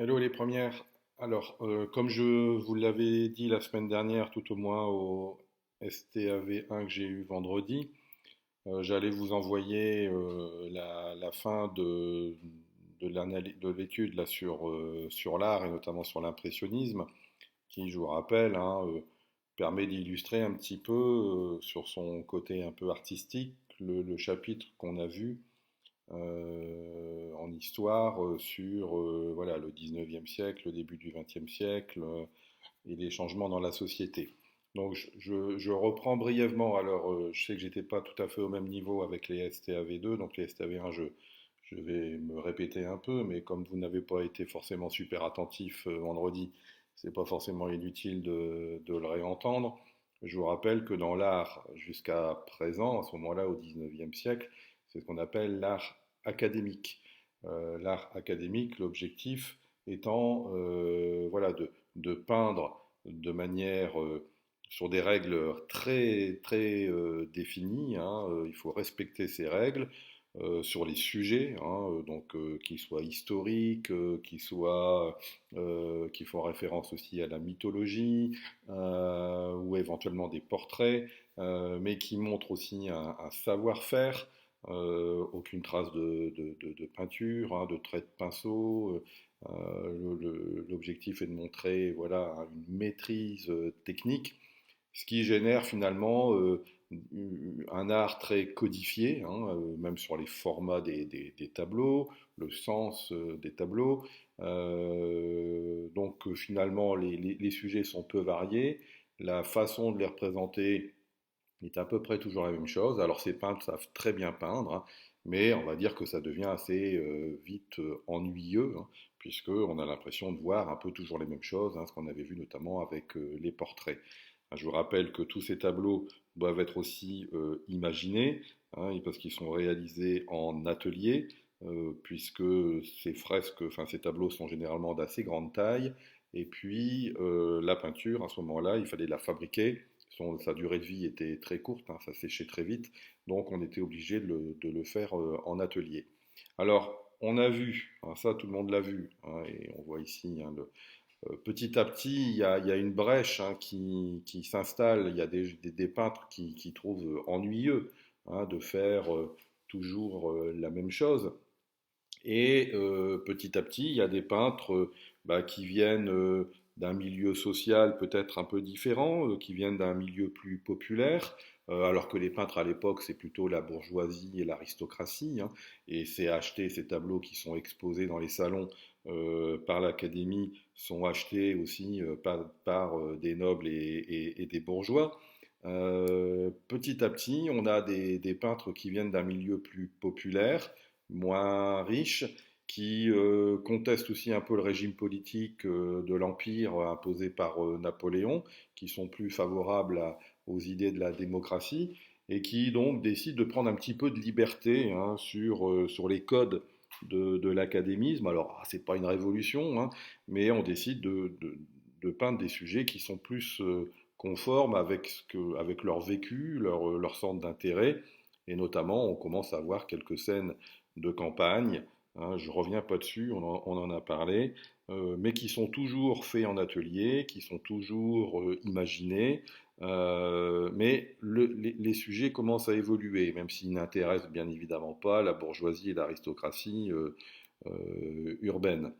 Hello les premières. Alors, comme je vous l'avais dit la semaine dernière, tout au moins au STAV1 que j'ai eu vendredi, j'allais vous envoyer la fin de l'étude là sur l'art et notamment sur l'impressionnisme, qui, je vous rappelle, permet d'illustrer un petit peu sur son côté un peu artistique le chapitre qu'on a vu en histoire sur voilà, le 19e siècle, le début du 20e siècle et les changements dans la société. Donc je reprends brièvement, alors je sais que j'étais pas tout à fait au même niveau avec les STAV2, donc les STAV1 je vais me répéter un peu, mais comme vous n'avez pas été forcément super attentif vendredi, c'est pas forcément inutile de le réentendre. Je vous rappelle que dans l'art jusqu'à présent, à ce moment-là, au 19e siècle, c'est ce qu'on appelle l'art académique. L'art académique, l'objectif étant voilà, de peindre de manière sur des règles très définies. Il faut respecter ces règles sur les sujets, donc qu'ils soient historiques, qui font référence aussi à la mythologie ou éventuellement des portraits, mais qui montrent aussi un savoir-faire. Aucune trace de peinture, de trait de pinceau. L'objectif est de montrer voilà, une maîtrise technique, ce qui génère finalement un art très codifié, même sur les formats des tableaux, le sens des tableaux. Donc finalement, les sujets sont peu variés, la façon de les représenter est à peu près toujours la même chose. Alors ces peintres savent très bien peindre, mais on va dire que ça devient assez vite ennuyeux, puisqu'on a l'impression de voir un peu toujours les mêmes choses, ce qu'on avait vu notamment avec les portraits. Je vous rappelle que tous ces tableaux doivent être aussi imaginés, parce qu'ils sont réalisés en atelier, puisque ces fresques, enfin ces tableaux sont généralement d'assez grande taille, et puis la peinture, à ce moment-là, il fallait la fabriquer. Sa durée de vie était très courte, ça séchait très vite, donc on était obligé de le faire en atelier. Alors, on a vu, ça tout le monde l'a vu, et on voit ici petit à petit, il y a une brèche qui s'installe. Il y a des peintres qui trouvent ennuyeux de faire toujours la même chose. Et petit à petit, il y a des peintres qui viennent d'un milieu social peut-être un peu différent, qui viennent d'un milieu plus populaire, alors que les peintres à l'époque, c'est plutôt la bourgeoisie et l'aristocratie, et c'est acheter ces tableaux qui sont exposés dans les salons par l'Académie, sont achetés aussi par des nobles et des bourgeois. Petit à petit, on a des peintres qui viennent d'un milieu plus populaire, moins riches, qui contestent aussi un peu le régime politique de l'Empire imposé par Napoléon, qui sont plus favorables aux idées de la démocratie, et qui donc décident de prendre un petit peu de liberté sur les codes de l'académisme. Alors, c'est pas une révolution, mais on décide de peindre des sujets qui sont plus conformes avec leur vécu, leur centre d'intérêt, et notamment on commence à voir quelques scènes de campagne, je reviens pas dessus, on en a parlé, mais qui sont toujours faits en atelier, qui sont toujours imaginés, mais les sujets commencent à évoluer, même s'ils n'intéressent bien évidemment pas la bourgeoisie et l'aristocratie urbaine.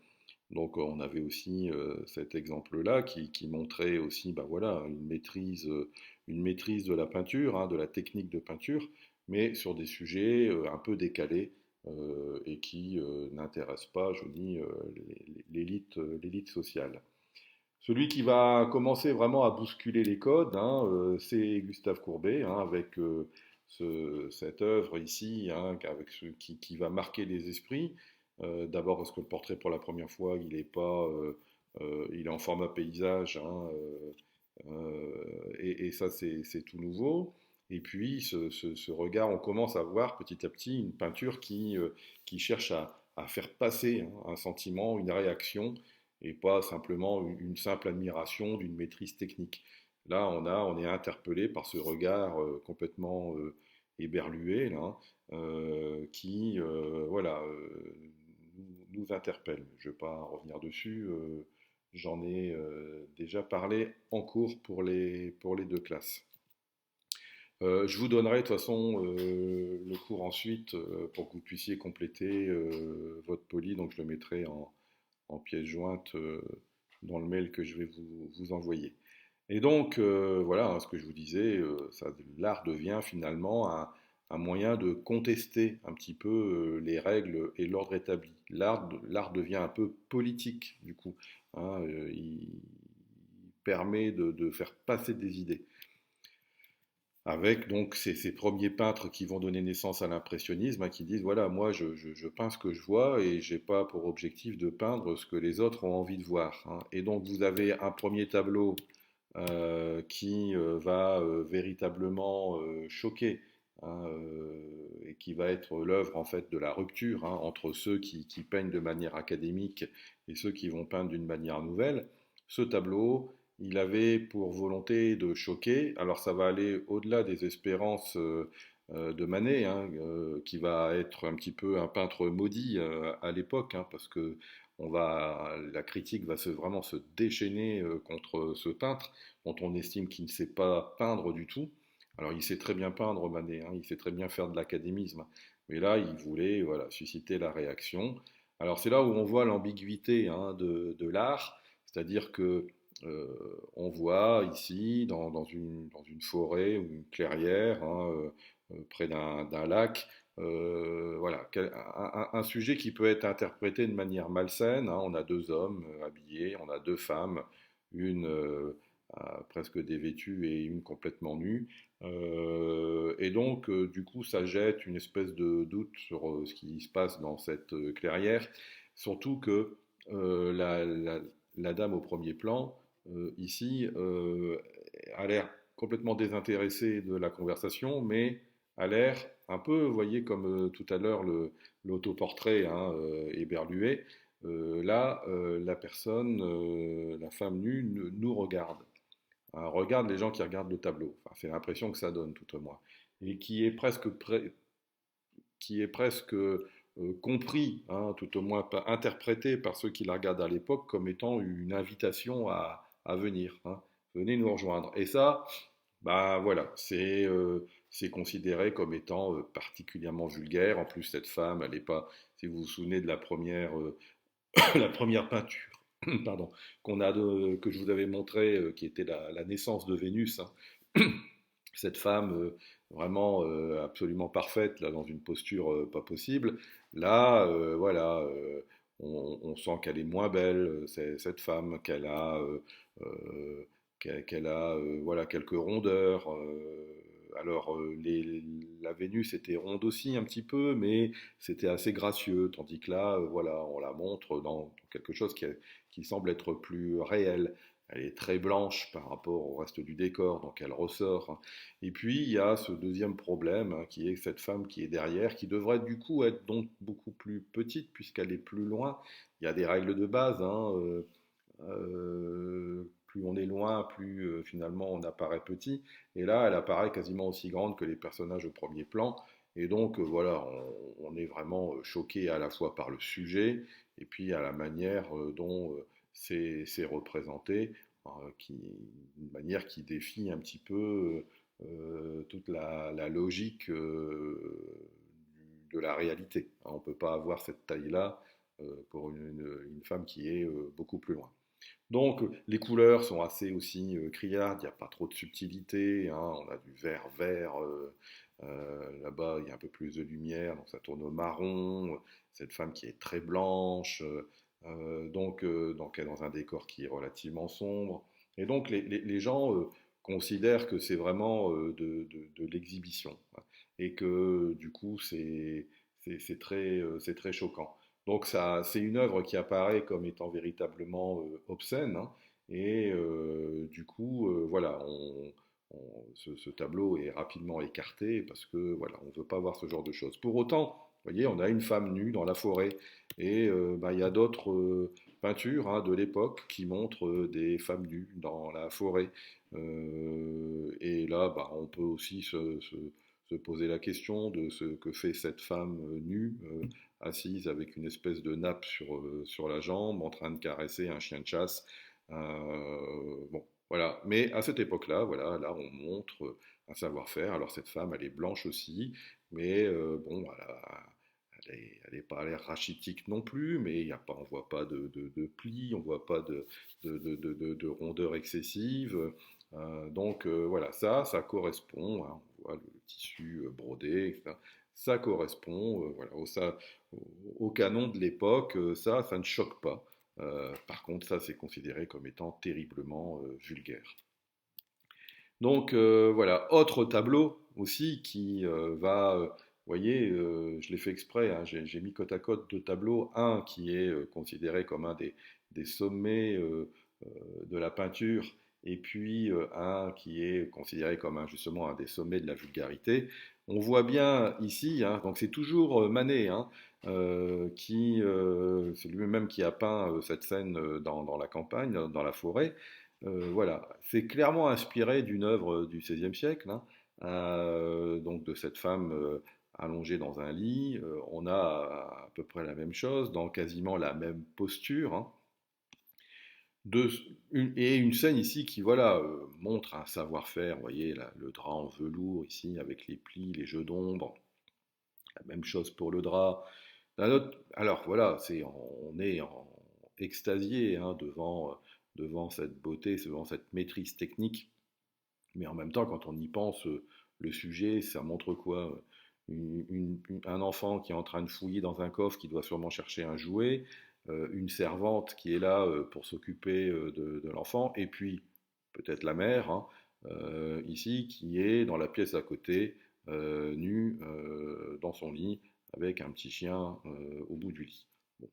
Donc on avait aussi cet exemple-là qui montrait aussi bah, voilà, une maîtrise de la peinture, de la technique de peinture, mais sur des sujets un peu décalés et qui n'intéressent pas, je dis, l'élite sociale. Celui qui va commencer vraiment à bousculer les codes, c'est Gustave Courbet, avec cette œuvre ici, avec qui va marquer les esprits. D'abord parce que le portrait pour la première fois, il est pas, il est en format paysage, et ça c'est tout nouveau. Et puis ce regard, on commence à voir petit à petit une peinture qui cherche à faire passer un sentiment, une réaction, et pas simplement une simple admiration d'une maîtrise technique. Là, on est interpellé par ce regard complètement éberlué, là, qui voilà, nous nous interpelle. Je ne vais pas revenir dessus, j'en ai déjà parlé en cours pour les deux classes. Je vous donnerai de toute façon le cours ensuite pour que vous puissiez compléter votre poly, donc je le mettrai en pièce jointe dans le mail que je vais vous envoyer. Et donc, voilà, hein, ce que je vous disais, l'art devient finalement un moyen de contester un petit peu les règles et l'ordre établi. L'art devient un peu politique, du coup, hein, il permet de faire passer des idées. Avec donc ces premiers peintres qui vont donner naissance à l'impressionnisme, hein, qui disent, voilà, moi je peins ce que je vois et j'ai pas pour objectif de peindre ce que les autres ont envie de voir, hein. Et donc vous avez un premier tableau qui va véritablement choquer, hein, et qui va être l'œuvre en fait de la rupture, hein, entre ceux qui peignent de manière académique et ceux qui vont peindre d'une manière nouvelle. Ce tableau, il avait pour volonté de choquer. Alors ça va aller au-delà des espérances de Manet, hein, qui va être un petit peu un peintre maudit à l'époque, hein, parce que la critique va vraiment se déchaîner contre ce peintre dont on estime qu'il ne sait pas peindre du tout. Alors il sait très bien peindre Manet, hein, il sait très bien faire de l'académisme, mais là il voulait voilà, susciter la réaction. Alors c'est là où on voit l'ambiguïté, hein, de l'art, c'est-à-dire que on voit ici dans une forêt ou une clairière, hein, près d'un lac, voilà, un sujet qui peut être interprété de manière malsaine, hein. On a deux hommes habillés, on a deux femmes, une presque dévêtue et une complètement nue. Et donc, du coup, ça jette une espèce de doute sur ce qui se passe dans cette clairière, surtout que la dame au premier plan, ici, a l'air complètement désintéressée de la conversation, mais a l'air un peu, vous voyez, comme tout à l'heure l'autoportrait, hein, éberlué. Là, la personne, la femme nue, nous regarde. Hein, regarde les gens qui regardent le tableau. Enfin, c'est l'impression que ça donne, tout au moins. Et qui est presque compris, hein, tout au moins interprété par ceux qui la regardent à l'époque comme étant une invitation à venir, hein. Venez nous rejoindre. Et ça, bah voilà, c'est considéré comme étant particulièrement vulgaire. En plus, cette femme, elle n'est pas, si vous vous souvenez de la première, la première peinture, pardon, que je vous avais montré, qui était la naissance de Vénus, hein. Cette femme vraiment absolument parfaite, là, dans une posture pas possible. Là, voilà, on sent qu'elle est moins belle, cette femme, euh, qu'elle a voilà, quelques rondeurs. Alors, la Vénus était ronde aussi un petit peu, mais c'était assez gracieux, tandis que là, voilà, on la montre dans quelque chose qui semble être plus réel. Elle est très blanche par rapport au reste du décor, donc elle ressort, hein. Et puis il y a ce deuxième problème, hein, qui est cette femme qui est derrière, qui devrait du coup être donc beaucoup plus petite puisqu'elle est plus loin. Il y a des règles de base, hein, plus on est loin, plus finalement on apparaît petit. Et là, elle apparaît quasiment aussi grande que les personnages au premier plan. Et donc voilà, on est vraiment choqué à la fois par le sujet et puis à la manière dont c'est représenté, une manière qui défie un petit peu toute la logique de la réalité. On ne peut pas avoir cette taille-là pour une femme qui est beaucoup plus loin. Donc les couleurs sont assez aussi criardes, il n'y a pas trop de subtilité, hein. On a du vert vert, là-bas il y a un peu plus de lumière, donc ça tourne au marron. Cette femme qui est très blanche, donc elle est dans un décor qui est relativement sombre. Et donc les gens considèrent que c'est vraiment de l'exhibition, hein, et que du coup c'est très choquant. Donc ça, c'est une œuvre qui apparaît comme étant véritablement obscène, hein, et du coup, voilà, ce tableau est rapidement écarté parce que voilà, on ne veut pas voir ce genre de choses. Pour autant, vous voyez, on a une femme nue dans la forêt et bah, il y a d'autres peintures, hein, de l'époque qui montrent des femmes nues dans la forêt. Et là, bah, on peut aussi se poser la question de ce que fait cette femme nue assise avec une espèce de nappe sur la jambe, en train de caresser un chien de chasse. Bon, voilà. Mais à cette époque-là, voilà, là, on montre un savoir-faire. Alors cette femme, elle est blanche aussi, mais bon, elle n'est pas à l'air rachitique non plus, mais il y a pas, on voit pas de plis, on voit pas de rondeur excessive. Donc voilà, ça correspond, hein, on voit le tissu brodé, etc. Ça correspond voilà, au canon de l'époque, ça ne choque pas. Par contre, ça c'est considéré comme étant terriblement vulgaire. Donc voilà, autre tableau aussi qui vous voyez, je l'ai fait exprès, hein, j'ai mis côte à côte deux tableaux, un qui est considéré comme un des sommets de la peinture, et puis un qui est considéré comme justement un des sommets de la vulgarité. On voit bien ici, hein, donc c'est toujours Manet, hein, c'est lui-même qui a peint cette scène dans la campagne, dans la forêt. Voilà, c'est clairement inspiré d'une œuvre du XVIe siècle, hein, donc de cette femme allongée dans un lit. On a à peu près la même chose, dans quasiment la même posture, hein. De- et une scène ici qui voilà montre un savoir-faire. Vous voyez le drap en velours ici avec les plis, les jeux d'ombre. La même chose pour le drap. Alors voilà, on est extasié hein, devant cette beauté, devant cette maîtrise technique. Mais en même temps, quand on y pense, le sujet, ça montre quoi? Un enfant qui est en train de fouiller dans un coffre, qui doit sûrement chercher un jouet, une servante qui est là pour s'occuper de l'enfant, et puis peut-être la mère, hein, ici, qui est dans la pièce à côté, nue, dans son lit, avec un petit chien au bout du lit. Bon.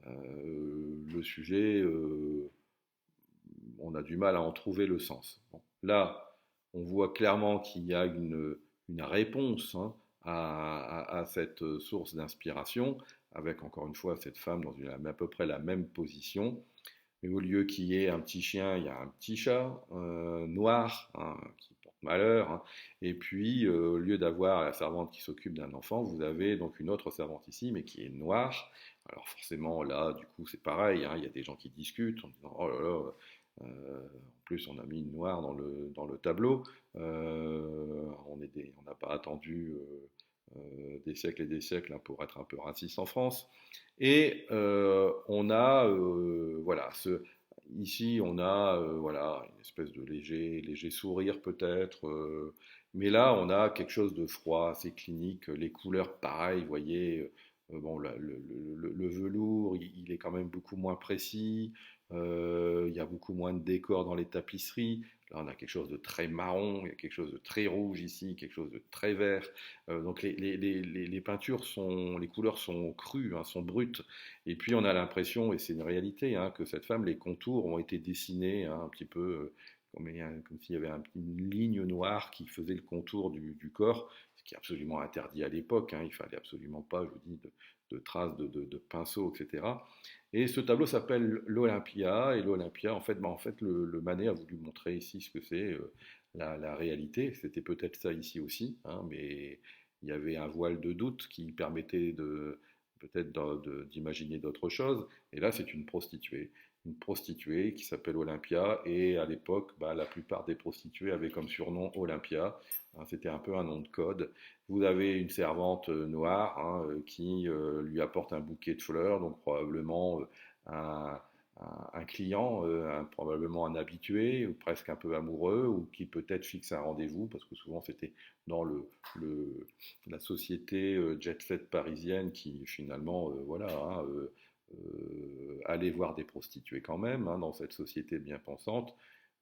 Le sujet, on a du mal à en trouver le sens. Bon. Là, on voit clairement qu'il y a une réponse hein, à cette source d'inspiration, avec encore une fois cette femme dans à peu près la même position. Mais au lieu qu'il y ait un petit chien, il y a un petit chat noir hein, qui porte malheur. Hein. Et puis, au lieu d'avoir la servante qui s'occupe d'un enfant, vous avez donc une autre servante ici, mais qui est noire. Alors forcément, là, du coup, c'est pareil. Hein, il y a des gens qui discutent en disant, oh là là, en plus, on a mis une noire dans le tableau. On n'a pas attendu des siècles et des siècles hein, pour être un peu raciste en France. Et on a, voilà, ici, on a voilà, une espèce de léger sourire peut-être. Mais là, on a quelque chose de froid, assez clinique. Les couleurs, pareil, vous voyez. Bon, le velours, il est quand même beaucoup moins précis. Il y a beaucoup moins de décors dans les tapisseries. Là, on a quelque chose de très marron, il y a quelque chose de très rouge ici, quelque chose de très vert. Donc les peintures les couleurs sont crues, hein, sont brutes. Et puis on a l'impression, et c'est une réalité, hein, que cette femme, les contours ont été dessinés hein, un petit peu comme s'il y avait une ligne noire qui faisait le contour du corps, ce qui est absolument interdit à l'époque. Hein, il fallait absolument pas, je vous dis, de traces de pinceau, etc. Et ce tableau s'appelle l'Olympia, et l'Olympia, en fait le Manet a voulu montrer ici ce que c'est la réalité. C'était peut-être ça ici aussi, hein, mais il y avait un voile de doute qui permettait peut-être d'imaginer d'autres choses. Et là, c'est une prostituée qui s'appelle Olympia. Et à l'époque, bah, la plupart des prostituées avaient comme surnom Olympia. Hein, c'était un peu un nom de code. Vous avez une servante noire hein, qui lui apporte un bouquet de fleurs, donc probablement un, un client, probablement un habitué, ou presque un peu amoureux, ou qui peut-être fixe un rendez-vous, parce que souvent c'était dans le, la société jet set parisienne qui finalement, voilà, hein, allait voir des prostituées quand même, hein, dans cette société bien pensante.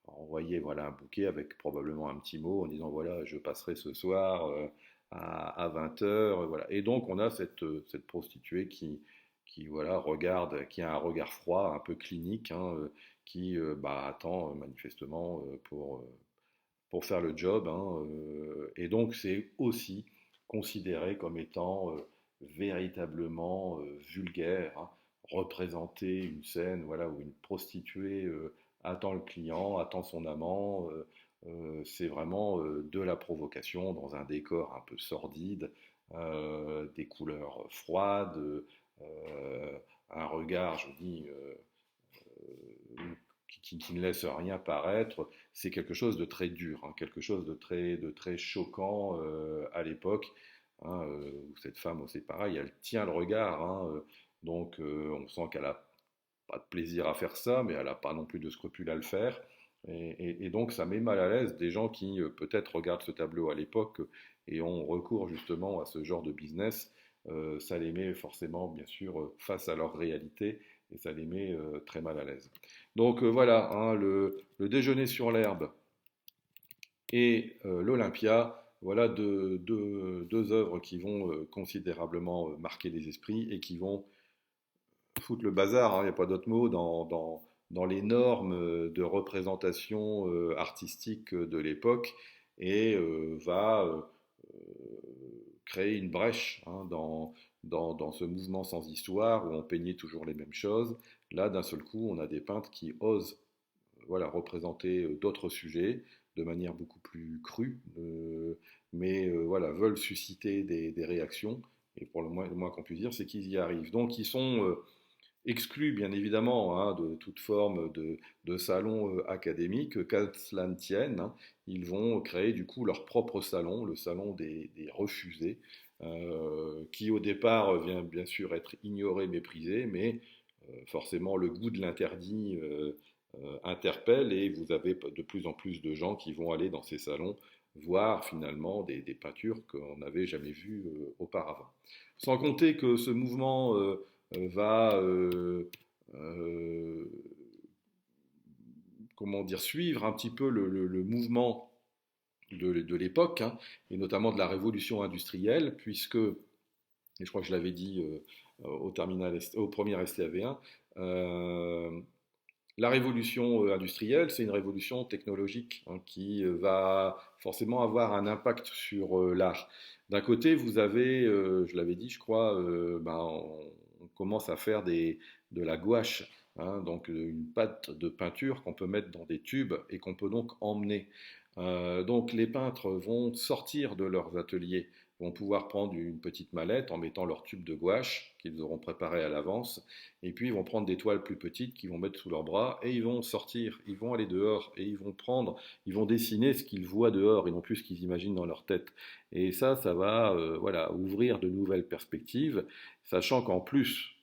Envoyer voilà, un bouquet avec probablement un petit mot en disant voilà, je passerai ce soir à 20 heures. Voilà. Et donc on a cette prostituée qui voilà, regarde, qui a un regard froid, un peu clinique, hein, qui bah, attend manifestement pour faire le job. Hein, et donc c'est aussi considéré comme étant véritablement vulgaire, hein, représenter une scène voilà, où une prostituée attend le client, attend son amant. C'est vraiment de la provocation dans un décor un peu sordide. des couleurs froides, un regard, je dis, qui ne laisse rien paraître. C'est quelque chose de très dur, hein, quelque chose de très choquant à l'époque. Hein, où cette femme, c'est pareil, elle tient le regard. Hein, donc on sent qu'elle n'a pas de plaisir à faire ça, mais elle n'a pas non plus de scrupule à le faire. Et donc ça met mal à l'aise des gens qui peut-être regardent ce tableau à l'époque et ont recours justement à ce genre de business. Ça les met forcément, bien sûr, face à leur réalité et ça les met très mal à l'aise. Donc voilà, hein, le déjeuner sur l'herbe et l'Olympia, voilà deux œuvres qui vont considérablement marquer les esprits et qui vont foutre le bazar, il n'y a pas d'autre mot, dans les normes de représentation artistique de l'époque et va créer une brèche hein, dans ce mouvement sans histoire où on peignait toujours les mêmes choses. Là, d'un seul coup, on a des peintres qui osent voilà, représenter d'autres sujets de manière beaucoup plus crue, mais voilà, veulent susciter des réactions. Et pour le moins qu'on puisse dire, c'est qu'ils y arrivent. Donc, ils sont exclus bien évidemment hein, de toute forme de salon académique, qu'à cela ne tienne, hein, ils vont créer du coup leur propre salon, le salon des refusés, qui au départ vient bien sûr être ignoré, méprisé, mais forcément le goût de l'interdit interpelle et vous avez de plus en plus de gens qui vont aller dans ces salons voir finalement des peintures qu'on n'avait jamais vues auparavant. Sans compter que ce mouvement va euh, comment dire, suivre un petit peu le mouvement de l'époque, hein, et notamment de la révolution industrielle, puisque, et je crois que je l'avais dit au premier STAV1, la révolution industrielle, c'est une révolution technologique hein, qui va forcément avoir un impact sur l'art. D'un côté, vous avez, je l'avais dit, je crois, ben, on commence à faire de la gouache, hein, donc une pâte de peinture qu'on peut mettre dans des tubes et qu'on peut donc emmener. Donc les peintres vont sortir de leurs ateliers, vont pouvoir prendre une petite mallette en mettant leur tube de gouache qu'ils auront préparé à l'avance et puis ils vont prendre des toiles plus petites qu'ils vont mettre sous leurs bras et ils vont sortir, ils vont aller dehors et ils vont dessiner ce qu'ils voient dehors et non plus ce qu'ils imaginent dans leur tête. Et ça va voilà, ouvrir de nouvelles perspectives, sachant qu'en plus,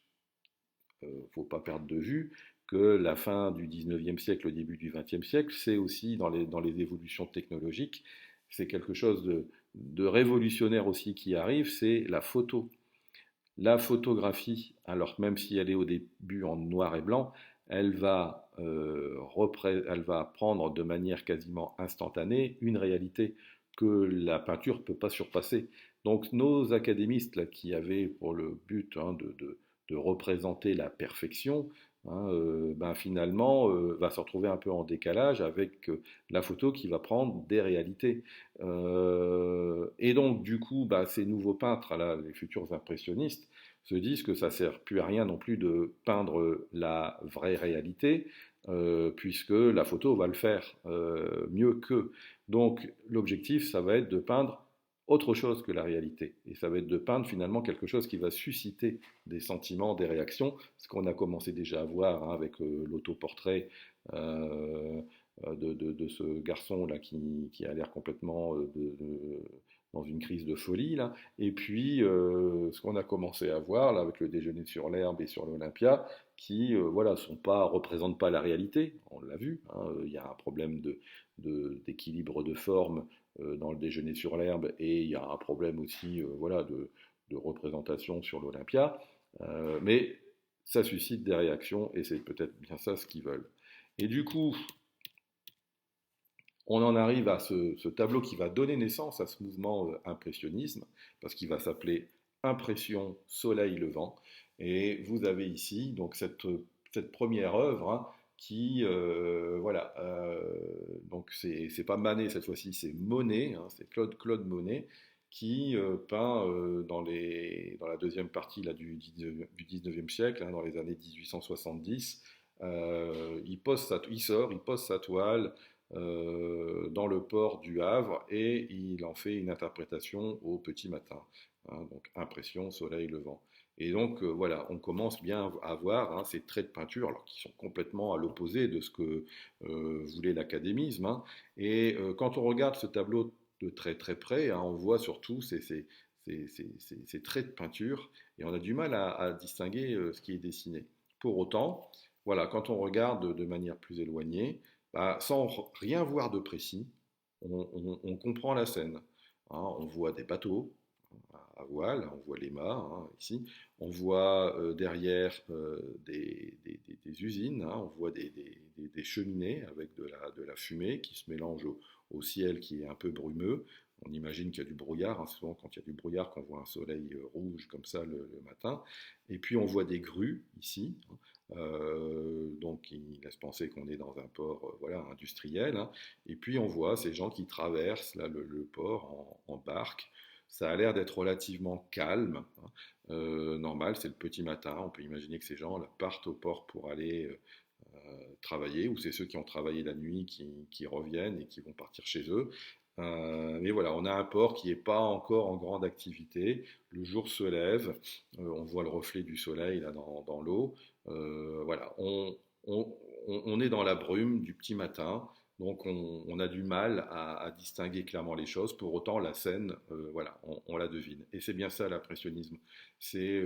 il ne faut pas perdre de vue que la fin du 19e siècle, le début du 20e siècle, c'est aussi dans les évolutions technologiques, c'est quelque chose de révolutionnaire aussi qui arrive, c'est la photo. La photographie, alors même si elle est au début en noir et blanc, elle va prendre de manière quasiment instantanée une réalité que la peinture ne peut pas surpasser. Donc nos académistes là, qui avaient pour le but hein, de représenter la perfection, hein, ben finalement va se retrouver un peu en décalage avec la photo qui va prendre des réalités. Et donc du coup, bah, ces nouveaux peintres, là, les futurs impressionnistes, se disent que ça ne sert plus à rien non plus de peindre la vraie réalité, puisque la photo va le faire mieux qu'eux. Donc l'objectif, ça va être de peindre autre chose que la réalité. Et ça va être de peindre finalement quelque chose qui va susciter des sentiments, des réactions, ce qu'on a commencé déjà à voir hein, avec l'autoportrait de ce garçon-là qui a l'air complètement dans une crise de folie. Là. Et puis, ce qu'on a commencé à voir là, avec le déjeuner sur l'herbe et sur l'Olympia, qui voilà, représentent pas la réalité, on l'a vu, hein, il y a un problème d'équilibre de forme dans le déjeuner sur l'herbe et il y a un problème aussi voilà, de représentation sur l'Olympia, mais ça suscite des réactions et c'est peut-être bien ça ce qu'ils veulent. Et du coup, on en arrive à ce tableau qui va donner naissance à ce mouvement impressionnisme, parce qu'il va s'appeler Impression Soleil Levant. Et vous avez ici donc cette première œuvre hein, qui, voilà, donc c'est pas Manet cette fois-ci, c'est Monet, hein, c'est Claude Monet, qui peint dans la deuxième partie là, du 19e siècle, hein, dans les années 1870. Il pose sa toile dans le port du Havre et il en fait une interprétation au petit matin. donc impression, soleil, levant. Et donc voilà, on commence bien à voir ces traits de peinture, alors qui sont complètement à l'opposé de ce que voulait l'académisme. Et quand on regarde ce tableau de très très près, on voit surtout ces traits de peinture, et on a du mal à distinguer ce qui est dessiné. Pour autant, voilà, quand on regarde de manière plus éloignée, bah, sans rien voir de précis, on comprend la scène. On voit des bateaux à voile, on voit les mâts ici, on voit derrière des usines, on voit des cheminées avec de la fumée qui se mélange au ciel qui est un peu brumeux. On imagine qu'il y a du brouillard, souvent quand il y a du brouillard qu'on voit un soleil rouge comme ça le matin. Et puis on voit des grues ici, donc il laisse penser qu'on est dans un port voilà, industriel. Et puis on voit ces gens qui traversent là, le port en barque. Ça a l'air d'être relativement calme, normal, c'est le petit matin. On peut imaginer que ces gens là, partent au port pour aller travailler, ou c'est ceux qui ont travaillé la nuit qui reviennent et qui vont partir chez eux. Mais voilà, on a un port qui n'est pas encore en grande activité. Le jour se lève, on voit le reflet du soleil là dans l'eau. Voilà, on est dans la brume du petit matin, donc on a du mal à distinguer clairement les choses. Pour autant, la scène, voilà, on la devine. Et c'est bien ça l'impressionnisme. C'est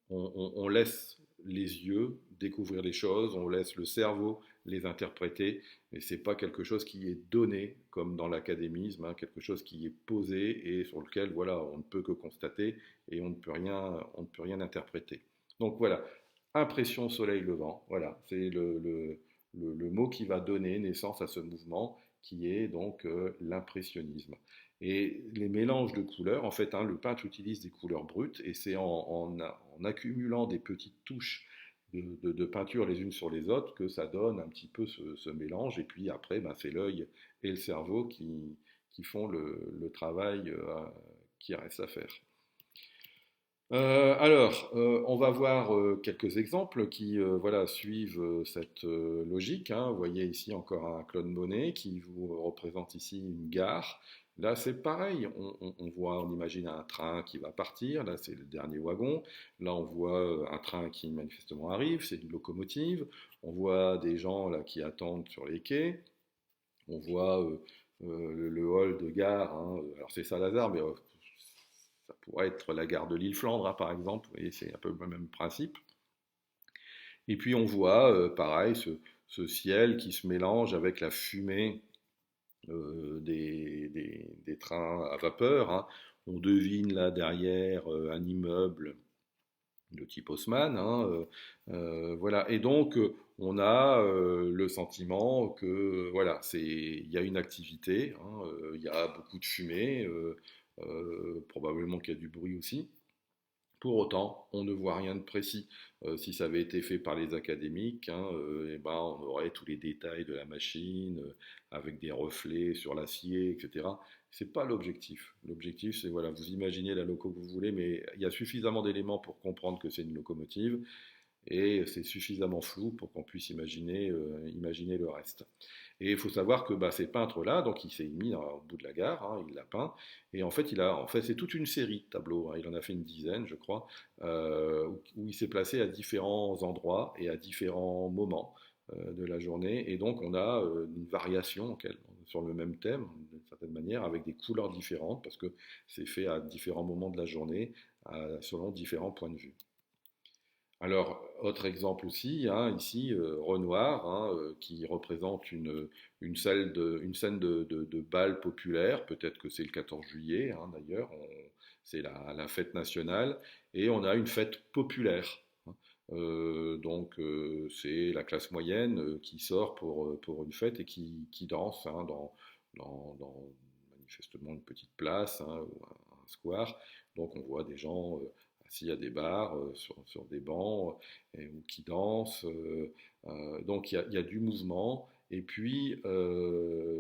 on laisse les yeux découvrir les choses, on laisse le cerveau les interpréter, mais c'est pas quelque chose qui est donné comme dans l'académisme, quelque chose qui est posé et sur lequel voilà, on ne peut que constater et on ne peut rien interpréter. Donc voilà, impression soleil levant, voilà, c'est le mot qui va donner naissance à ce mouvement qui est donc l'impressionnisme. Et les mélanges de couleurs, en fait, le peintre utilise des couleurs brutes et c'est en accumulant des petites touches de peinture les unes sur les autres que ça donne un petit peu ce mélange. Et puis après, ben, c'est l'œil et le cerveau qui font le travail qui reste à faire. On va voir quelques exemples qui voilà, suivent cette logique. Vous voyez ici encore un Claude Monet qui vous représente ici une gare. Là, c'est pareil. On voit, on imagine un train qui va partir. Là, c'est le dernier wagon. Là, on voit un train qui manifestement arrive. C'est une locomotive. On voit des gens là qui attendent sur les quais. On voit le hall de gare. Alors, c'est Saint-Lazare, mais ça pourrait être la gare de l'île Flandre, par exemple. Vous voyez, c'est un peu le même principe. Et puis on voit, pareil, ce ciel qui se mélange avec la fumée des trains à vapeur. On devine là derrière un immeuble de type Haussmann. Voilà. Et donc on a le sentiment que voilà, il y a une activité, il y a beaucoup de fumée, probablement qu'il y a du bruit aussi. Pour autant, on ne voit rien de précis. Si ça avait été fait par les académiques, eh ben, on aurait tous les détails de la machine, avec des reflets sur l'acier, etc. C'est pas l'objectif. L'objectif, c'est voilà, vous imaginez la loco que vous voulez, mais il y a suffisamment d'éléments pour comprendre que c'est une locomotive et c'est suffisamment flou pour qu'on puisse imaginer le reste. Et il faut savoir que bah, ces peintres-là, donc il s'est mis au bout de la gare, il l'a peint, et en fait, c'est toute une série de tableaux, il en a fait une dizaine, je crois, où il s'est placé à différents endroits et à différents moments de la journée, et donc on a une variation sur le même thème, d'une certaine manière, avec des couleurs différentes, parce que c'est fait à différents moments de la journée, selon différents points de vue. Alors, autre exemple aussi, ici, Renoir, qui représente une une scène de bal populaire, peut-être que c'est le 14 juillet, d'ailleurs, c'est la fête nationale, et on a une fête populaire. Donc, c'est la classe moyenne qui sort pour une fête et qui danse dans manifestement une petite place ou un square. Donc, on voit des gens assis à des bars, sur des bancs, ou qui dansent. Donc il y a du mouvement. Et puis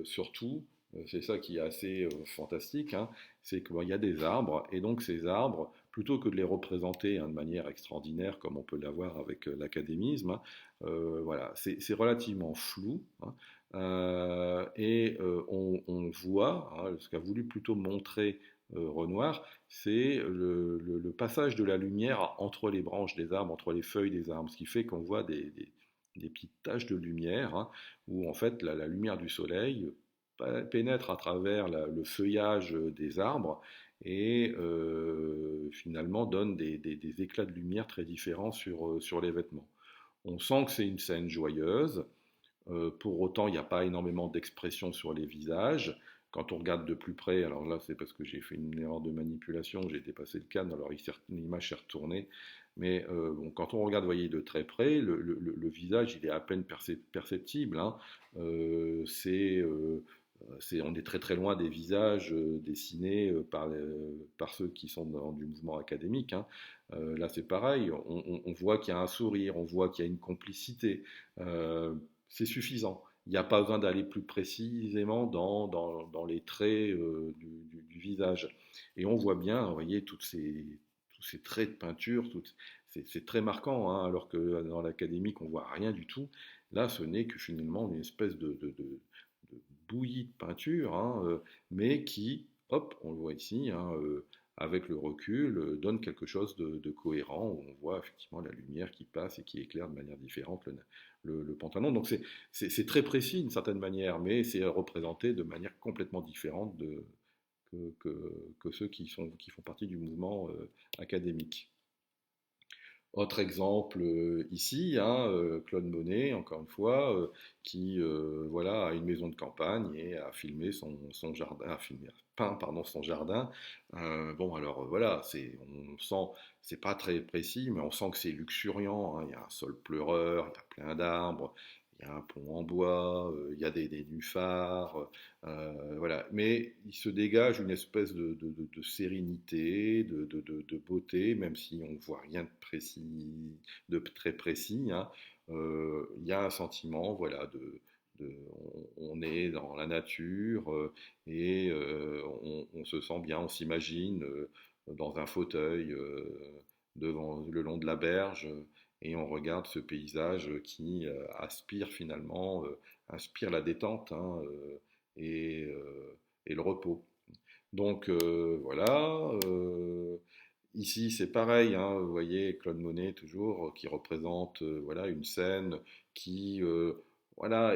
surtout, c'est ça qui est assez fantastique, c'est qu'il y a des arbres. Et donc ces arbres, plutôt que de les représenter de manière extraordinaire comme on peut l'avoir avec l'académisme, voilà, c'est relativement flou. Et on voit, ce qu'a voulu plutôt montrer Renoir, c'est le passage de la lumière entre les branches des arbres, entre les feuilles des arbres, ce qui fait qu'on voit des petites taches de lumière, hein, où en fait la lumière du soleil pénètre à travers le feuillage des arbres et finalement donne des éclats de lumière très différents sur les vêtements. On sent que c'est une scène joyeuse. Pour autant, il n'y a pas énormément d'expression sur les visages. Quand on regarde de plus près, alors là c'est parce que j'ai fait une erreur de manipulation, j'ai dépassé le cadre, alors l'image s'est retournée. Mais bon, quand on regarde, voyez, de très près, le visage il est à peine perceptible, hein. On est très très loin des visages dessinés par ceux qui sont dans du mouvement académique, hein. Là c'est pareil, on voit qu'il y a un sourire, on voit qu'il y a une complicité. Euh, c'est suffisant. Il n'y a pas besoin d'aller plus précisément dans les traits du visage. Et on voit bien, vous voyez, tous ces traits de peinture, c'est très marquant, hein, alors que dans l'académique, on voit rien du tout. Là, ce n'est que finalement une espèce de bouillie de peinture, hein, mais qui, hop, on le voit ici, hein, avec le recul, donne quelque chose de cohérent, où on voit effectivement la lumière qui passe et qui éclaire de manière différente le pantalon. Donc c'est très précis d'une certaine manière, mais c'est représenté de manière complètement différente que ceux qui font partie du mouvement académique. Autre exemple ici, hein, Claude Monet, encore une fois, qui voilà, a une maison de campagne et a filmé son jardin, a peint pardon, son jardin. Bon, alors voilà, on sent, c'est pas très précis, mais on sent que c'est luxuriant, hein. Il y a un sol pleureur, il y a plein d'arbres, il y a un pont en bois, il y a des nénuphars, voilà. Mais il se dégage une espèce de sérénité, de beauté, même si on ne voit rien de précis, de très précis, hein. Il y a un sentiment, voilà, on est dans la nature et on se sent bien, on s'imagine dans un fauteuil le long de la berge et on regarde ce paysage qui aspire finalement, inspire la détente, hein, et le repos. Donc voilà. Ici, c'est pareil, hein, vous voyez Claude Monet toujours qui représente voilà une scène qui voilà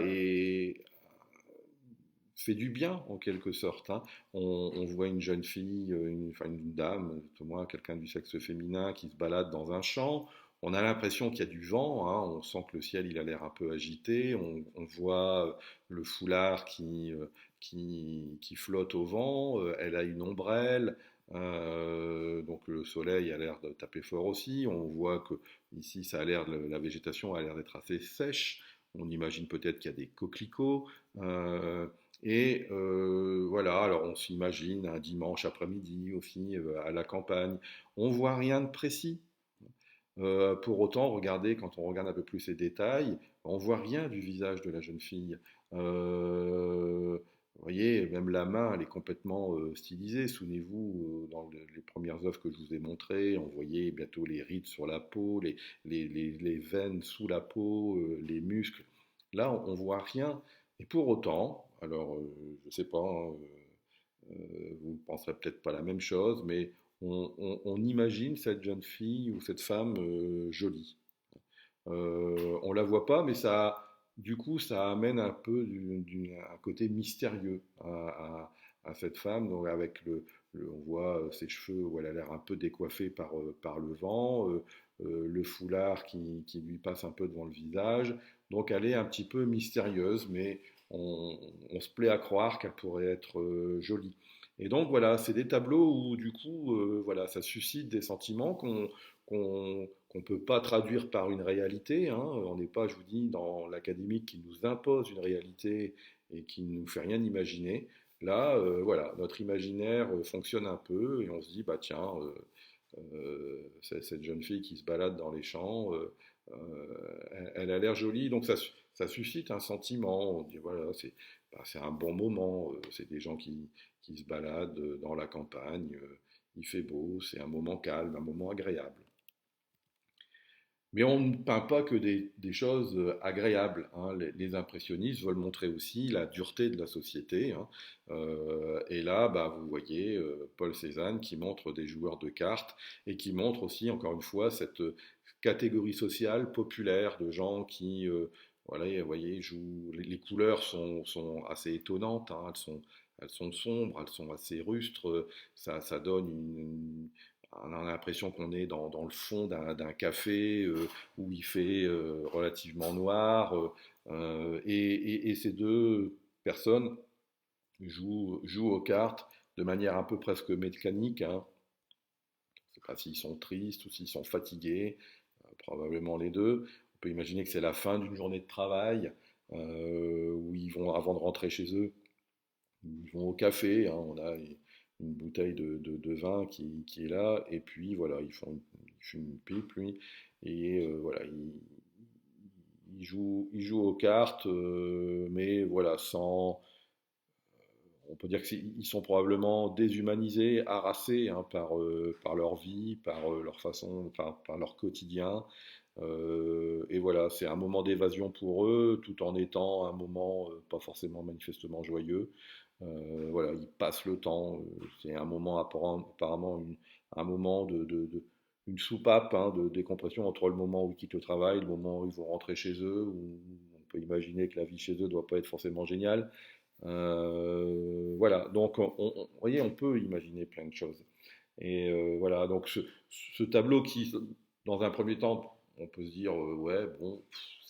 fait du bien en quelque sorte, hein. On voit une jeune fille, enfin une dame, tout moins quelqu'un du sexe féminin qui se balade dans un champ. On a l'impression qu'il y a du vent, hein. On sent que le ciel il a l'air un peu agité. On voit le foulard qui flotte au vent. Elle a une ombrelle. Donc le soleil a l'air de taper fort aussi. On voit que ici la végétation a l'air d'être assez sèche. On imagine peut-être qu'il y a des coquelicots. Et voilà, alors on s'imagine un dimanche après-midi aussi à la campagne. On voit rien de précis. Pour autant, regardez, quand on regarde un peu plus les détails, on voit rien du visage de la jeune fille. Vous voyez, même la main, elle est complètement stylisée. Souvenez-vous, les premières œuvres que je vous ai montrées, on voyait bientôt les rides sur la peau, les veines sous la peau, les muscles. Là, on voit rien. Et pour autant, alors, je ne sais pas, hein, vous ne penserez peut-être pas la même chose, mais on imagine cette jeune fille ou cette femme jolie. On la voit pas, mais du coup, ça amène un peu un côté mystérieux à cette femme. Donc avec on voit ses cheveux où elle a l'air un peu décoiffée par le vent, le foulard qui lui passe un peu devant le visage. Donc elle est un petit peu mystérieuse, mais on se plaît à croire qu'elle pourrait être jolie. Et donc voilà, c'est des tableaux où du coup, voilà, ça suscite des sentiments qu'on peut pas traduire par une réalité, hein. On n'est pas, je vous dis, dans l'académique qui nous impose une réalité et qui ne nous fait rien imaginer. Là, voilà, notre imaginaire fonctionne un peu et on se dit, bah tiens, cette jeune fille qui se balade dans les champs, elle a l'air jolie, donc ça suscite un sentiment. On dit, voilà, c'est un bon moment, c'est des gens qui se baladent dans la campagne, il fait beau, c'est un moment calme, un moment agréable. Mais on ne peint pas que des choses agréables, hein. Les impressionnistes veulent montrer aussi la dureté de la société, hein. Et là, bah, vous voyez Paul Cézanne qui montre des joueurs de cartes et qui montre aussi, encore une fois, cette catégorie sociale populaire de gens qui, voilà, vous voyez, jouent. Les couleurs sont assez étonnantes, hein. Elles sont sombres, elles sont assez rustres. Ça donne on a l'impression qu'on est dans le fond d'un café où il fait relativement noir. Et ces deux personnes jouent aux cartes de manière un peu presque mécanique, hein. Je ne sais pas s'ils sont tristes ou s'ils sont fatigués, probablement les deux. On peut imaginer que c'est la fin d'une journée de travail où ils vont, avant de rentrer chez eux, ils vont au café, hein. On a une bouteille de vin qui est là, et puis voilà, ils fument une pipe, lui, et voilà, ils jouent aux cartes, mais voilà, sans. On peut dire qu'ils sont probablement déshumanisés, harassés, hein, par leur vie, par leur façon, par leur quotidien. Et voilà, c'est un moment d'évasion pour eux, tout en étant un moment pas forcément manifestement joyeux. Voilà, ils passent le temps. C'est un moment apparemment un moment une soupape, hein, de décompression entre le moment où ils quittent le travail, le moment où ils vont rentrer chez eux, où on peut imaginer que la vie chez eux ne doit pas être forcément géniale. Voilà, donc vous voyez, on peut imaginer plein de choses. Et voilà, donc ce tableau qui, dans un premier temps, on peut se dire, ouais, bon,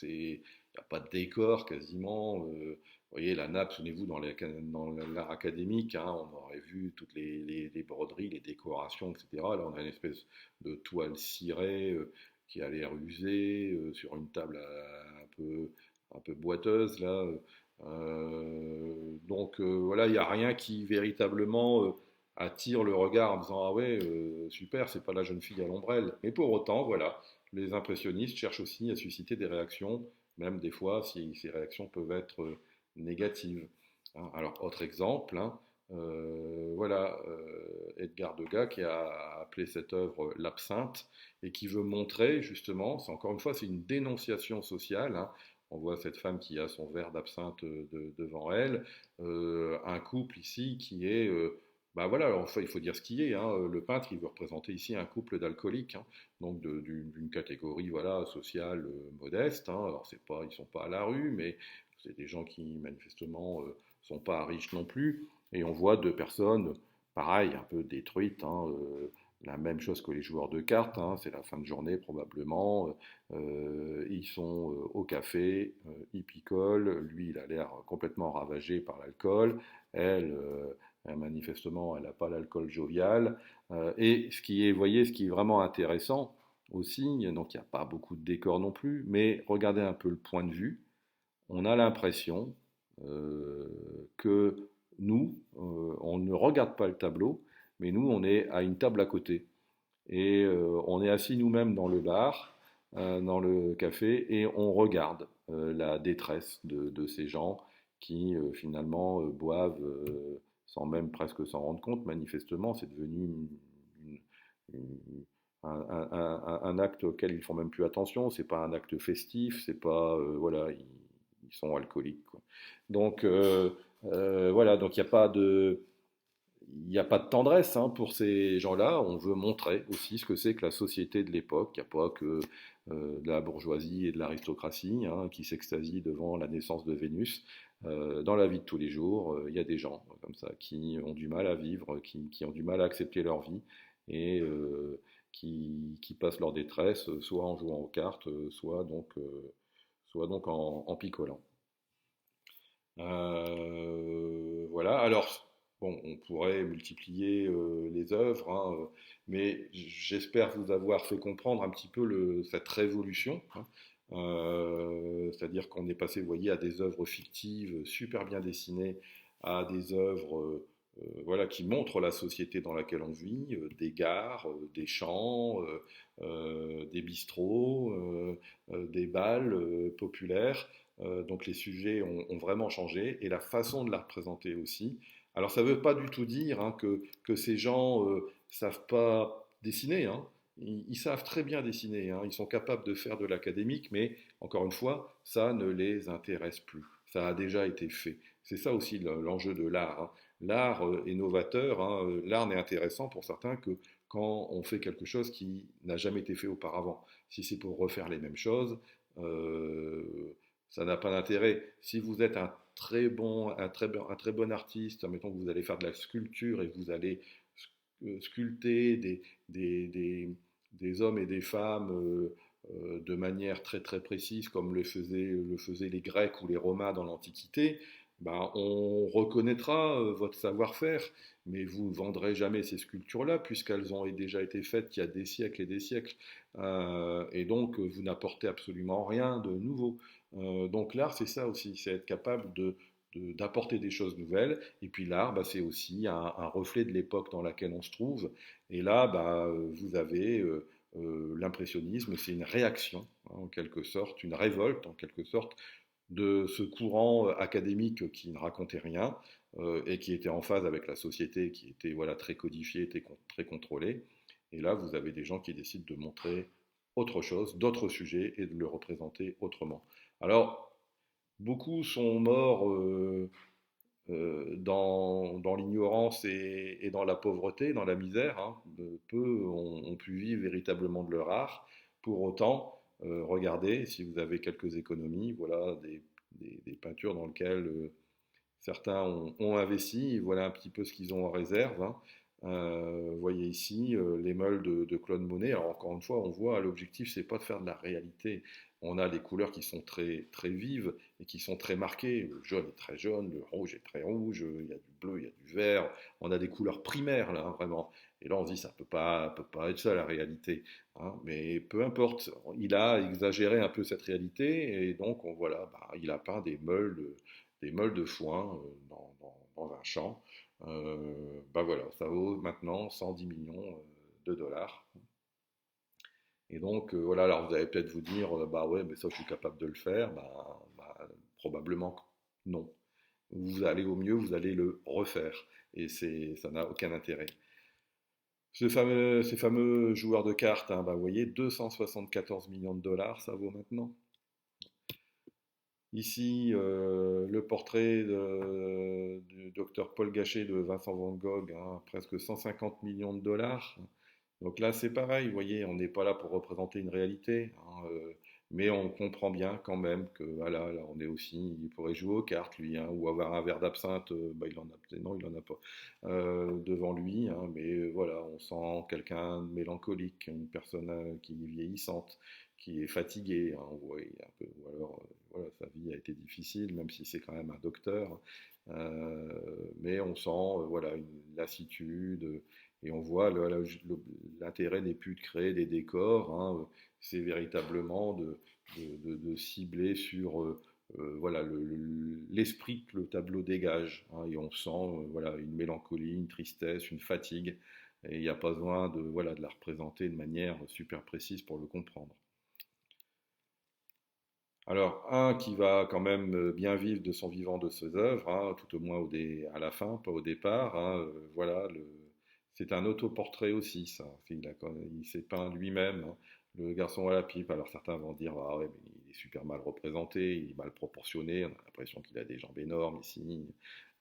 il n'y a pas de décor quasiment. Vous voyez, la nappe, souvenez-vous, dans l'art académique, hein, on aurait vu toutes les broderies, les décorations, etc. Là, on a une espèce de toile cirée qui a l'air usée sur une table un peu boiteuse, là. Donc voilà, il n'y a rien qui véritablement attire le regard en disant ah ouais, super, c'est pas la jeune fille à l'ombrelle. Mais pour autant, voilà, les impressionnistes cherchent aussi à susciter des réactions, même des fois si ces réactions peuvent être négatives, hein. Alors, autre exemple, hein, voilà, Edgar Degas qui a appelé cette œuvre l'absinthe et qui veut montrer justement, c'est encore une fois, c'est une dénonciation sociale, hein. On voit cette femme qui a son verre d'absinthe devant elle, un couple ici qui est bah voilà, alors, enfin, il faut dire ce qui est, hein. Le peintre, il veut représenter ici un couple d'alcooliques, hein, donc d'une catégorie voilà, sociale modeste, hein. Alors, c'est pas, ils sont pas à la rue, mais c'est des gens qui manifestement sont pas riches non plus. Et on voit deux personnes, pareil, un peu détruites, hein, la même chose que les joueurs de cartes, hein, c'est la fin de journée probablement. Ils sont au café, ils picolent. Lui, il a l'air complètement ravagé par l'alcool. Elle, manifestement, elle n'a pas l'alcool jovial. Et ce qui est, vous voyez, ce qui est vraiment intéressant aussi, donc il n'y a pas beaucoup de décors non plus, mais regardez un peu le point de vue. On a l'impression euh, que nous, on ne regarde pas le tableau, mais nous, on est à une table à côté. Et on est assis nous-mêmes dans le bar, dans le café, et on regarde la détresse de ces gens qui finalement boivent sans même presque s'en rendre compte. Manifestement, c'est devenu une- une- un acte auquel ils font même plus attention. C'est pas un acte festif, c'est pas voilà, ils sont alcooliques, quoi. Donc voilà, donc il n'y a pas de tendresse, hein, pour ces gens-là. On veut montrer aussi ce que c'est que la société de l'époque. Il n'y a pas que de la bourgeoisie et de l'aristocratie, hein, qui s'extasient devant la naissance de Vénus. Dans la vie de tous les jours, il y a des gens comme ça qui ont du mal à vivre, qui ont du mal à accepter leur vie et qui passent leur détresse soit en jouant aux cartes, soit donc en picolant. Voilà, alors, bon, on pourrait multiplier les œuvres, hein, mais j'espère vous avoir fait comprendre un petit peu cette révolution, hein. C'est-à-dire qu'on est passé, vous voyez, à des œuvres fictives super bien dessinées, à des œuvres voilà, qui montrent la société dans laquelle on vit, des gares, des champs, des bistrots, des bals populaires. Donc les sujets ont vraiment changé et la façon de la représenter aussi. Alors ça ne veut pas du tout dire, hein, que ces gens savent pas dessiner, hein. ils savent très bien dessiner, hein, ils sont capables de faire de l'académique, mais encore une fois, ça ne les intéresse plus. Ça a déjà été fait. C'est ça aussi l'enjeu de l'art, hein. L'art est novateur, hein, l'art n'est intéressant pour certains que quand on fait quelque chose qui n'a jamais été fait auparavant. Si c'est pour refaire les mêmes choses, ça n'a pas d'intérêt. Si vous êtes un très bon artiste, mettons que vous allez faire de la sculpture et que vous allez sculpter des, des, des hommes et des femmes de manière très très précise, comme le faisaient les Grecs ou les Romains dans l'Antiquité, ben, on reconnaîtra votre savoir-faire, mais vous ne vendrez jamais ces sculptures-là, puisqu'elles ont déjà été faites il y a des siècles et des siècles. Et donc, vous n'apportez absolument rien de nouveau. Donc, l'art, c'est ça aussi, c'est être capable d'apporter des choses nouvelles. Et puis l'art, bah, c'est aussi un reflet de l'époque dans laquelle on se trouve. Et là, bah, vous avez l'impressionnisme, c'est une réaction, hein, en quelque sorte, une révolte, en quelque sorte, de ce courant académique qui ne racontait rien et qui était en phase avec la société, qui était voilà, très codifiée, très contrôlée. Et là, vous avez des gens qui décident de montrer autre chose, d'autres sujets et de le représenter autrement. Alors, beaucoup sont morts dans l'ignorance et dans la pauvreté, dans la misère, hein. Peu ont pu vivre véritablement de leur art. Pour autant, regardez, si vous avez quelques économies, voilà des peintures dans lesquelles certains ont investi, et voilà un petit peu ce qu'ils ont en réserve, hein. Vous voyez ici les meules de Claude Monet. Alors encore une fois, on voit l'objectif, c'est pas de faire de la réalité. On a des couleurs qui sont très très vives et qui sont très marquées. Le jaune est très jaune, le rouge est très rouge. Il y a du bleu, il y a du vert. On a des couleurs primaires là, hein, vraiment. Et là, on se dit ça peut pas être ça la réalité, hein. Mais peu importe. Il a exagéré un peu cette réalité et donc voilà, bah, il a peint des meules de foin dans un champ. Bah voilà, ça vaut maintenant 110 millions de dollars. Et donc voilà, alors vous allez peut-être vous dire, bah ouais, mais ça je suis capable de le faire. Bah, probablement que non. Vous allez au mieux, vous allez le refaire. Et ça n'a aucun intérêt. Ces fameux joueurs de cartes, hein, bah, vous voyez, 274 millions de dollars, ça vaut maintenant. Ici, le portrait du docteur Paul Gachet de Vincent Van Gogh, hein, presque 150 millions de dollars. Donc là, c'est pareil, vous voyez, on n'est pas là pour représenter une réalité, hein, mais on comprend bien quand même que voilà, là, on est aussi, il pourrait jouer aux cartes, lui, hein, ou avoir un verre d'absinthe, bah, il en a peut-être, non, il en a pas, devant lui, hein, mais voilà, on sent quelqu'un de mélancolique, une personne qui est vieillissante, qui est fatiguée, hein, on voit, il est un peu, ou alors, voilà, sa vie a été difficile, même si c'est quand même un docteur, mais on sent, voilà, une lassitude. Et on voit l'intérêt n'est plus de créer des décors, hein, c'est véritablement de cibler sur voilà, l'esprit que le tableau dégage, hein, et on sent voilà, une mélancolie, une tristesse, une fatigue, et il n'y a pas besoin voilà, de la représenter de manière super précise pour le comprendre. Alors, un qui va quand même bien vivre de son vivant de ses œuvres, hein, tout au moins à la fin, pas au départ, hein, voilà, c'est un autoportrait aussi, ça. Il s'est peint lui-même, hein, le garçon à la pipe. Alors certains vont dire, ah ouais, mais il est super mal représenté, il est mal proportionné, on a l'impression qu'il a des jambes énormes ici,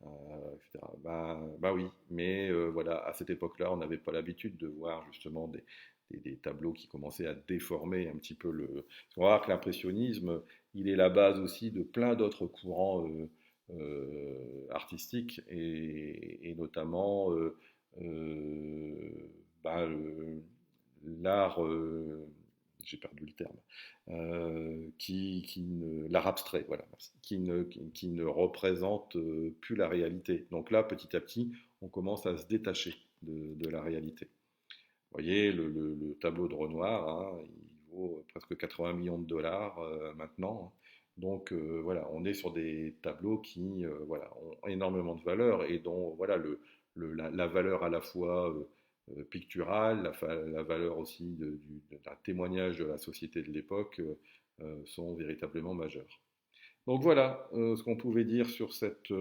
etc. Bah oui, mais voilà, à cette époque-là, on n'avait pas l'habitude de voir justement des tableaux qui commençaient à déformer un petit peu le. On va voir que l'impressionnisme, il est la base aussi de plein d'autres courants artistiques et notamment bah, l'art, j'ai perdu le terme, l'art abstrait, voilà, merci, qui ne représente plus la réalité. Donc là, petit à petit, on commence à se détacher de la réalité. Vous voyez, le tableau de Renoir, hein, il vaut presque 80 millions de dollars maintenant. Donc voilà, on est sur des tableaux qui voilà, ont énormément de valeur et dont voilà, la valeur à la fois picturale, la valeur aussi d'un témoignage de la société de l'époque sont véritablement majeures. Donc voilà ce qu'on pouvait dire sur cette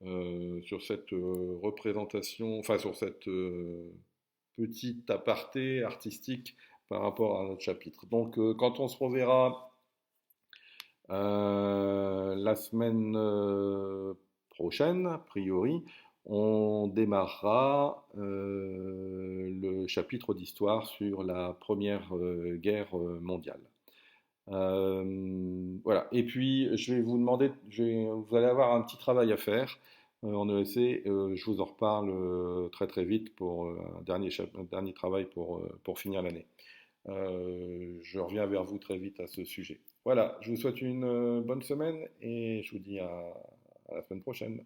représentation, enfin sur cette petit aparté artistique par rapport à notre chapitre. Donc, quand on se reverra la semaine prochaine, a priori, on démarrera le chapitre d'histoire sur la Première Guerre mondiale. Voilà. Et puis, je vais vous demander, vous allez avoir un petit travail à faire en EEC. Je vous en reparle très très vite pour un dernier travail pour finir l'année. Je reviens vers vous très vite à ce sujet. Voilà, je vous souhaite une bonne semaine et je vous dis à la semaine prochaine.